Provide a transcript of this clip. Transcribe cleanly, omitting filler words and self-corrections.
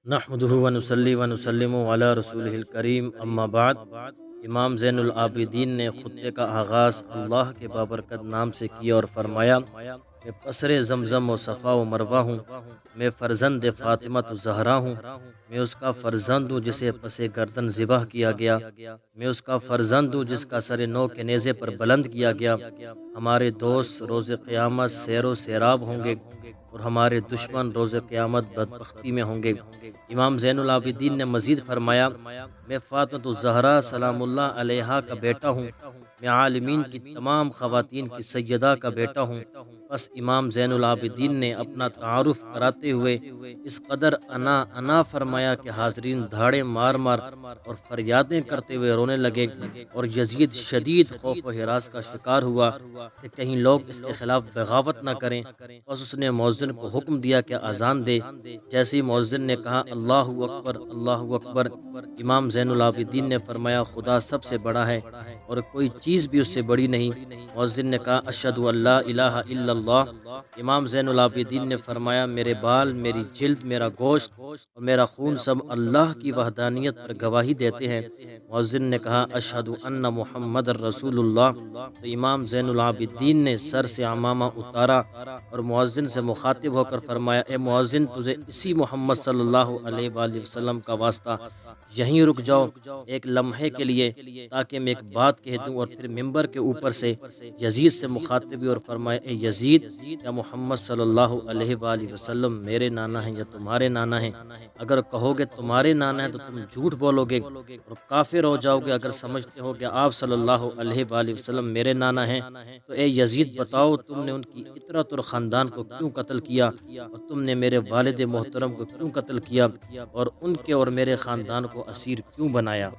نحمدہ ونصلی ونسلم علی رسولہ الکریم اما بعد۔ امام زین العابدین نے خطبے کا آغاز اللہ کے بابرکت نام سے کیا اور فرمایا، میں پسر زمزم و صفا و مروہ ہوں، میں فرزند فاطمۃ الزہرا ہوں، میں اس کا فرزند ہوں جسے پس گردن ذبح کیا گیا، میں اس کا فرزند ہوں جس کا سر نو کے نیزے پر بلند کیا گیا۔ ہمارے دوست روز قیامت سیر و سیراب ہوں گے اور ہمارے دشمن روز قیامت بدبختی میں ہوں گے۔ امام زین العابدین نے مزید فرمایا، میں فاطمۃ الزہرا سلام اللہ علیہا کا بیٹا ہوں، میں عالمین کی تمام خواتین کی سیدہ کا بیٹا ہوں۔ بس امام زین العابدین نے اپنا تعارف کراتے ہوئے اس قدر انا فرمایا کہ حاضرین دھاڑے مار مار اور فریادیں کرتے ہوئے رونے لگے، اور یزید شدید خوف و ہراس کا شکار ہوا کہ کہیں لوگ اس کے خلاف بغاوت نہ کریں۔ بس اس نے مؤذن کو حکم دیا کہ اذان دے۔ جیسے مؤذن نے کہا اللہ اکبر اللہ اکبر، امام زین العابدین نے فرمایا خدا سب سے بڑا ہے اور کوئی چیز بھی اس سے بڑی نہیں۔ مؤذن نے کہا اشہد ان لا الہ الا اللہ۔ امام زین العابدین نے فرمایا میرے بال، میری جلد، میرا گوشت اور میرا خون سب اللہ کی وحدانیت پر گواہی دیتے ہیں۔ مؤذن نے کہا اشہد ان محمد رسول اللہ۔ تو امام زین العابدین نے سر سے عمامہ اتارا اور مؤذن سے مخاطب ہو کر فرمایا، اے مؤذن، تجھے اسی محمد صلی اللہ علیہ وآلہ وسلم کا واسطہ، یہیں رک جاؤ ایک لمحے کے لیے تاکہ میں ایک بات کہہ دوں۔ اور پھر ممبر کے اوپر سے یزید سے مخاطب ہوئی اور فرمایا، اے یزید، یا محمد صلی اللہ علیہ وآلہ وسلم میرے نانا ہیں یا تمہارے نانا ہیں؟ اگر کہو گے تمہارے نانا ہیں تو تم جھوٹ بولو گے اور کافر ہو جاؤ گے۔ اگر سمجھتے ہو کہ آپ صلی اللہ علیہ وآلہ وسلم میرے نانا ہیں تو اے یزید بتاؤ تم نے ان کی عترت اور خاندان کو کیوں قتل کیا، اور تم نے میرے والد محترم کو کیوں قتل کیا، اور ان کے اور میرے خاندان کو اسیر کیوں بنایا؟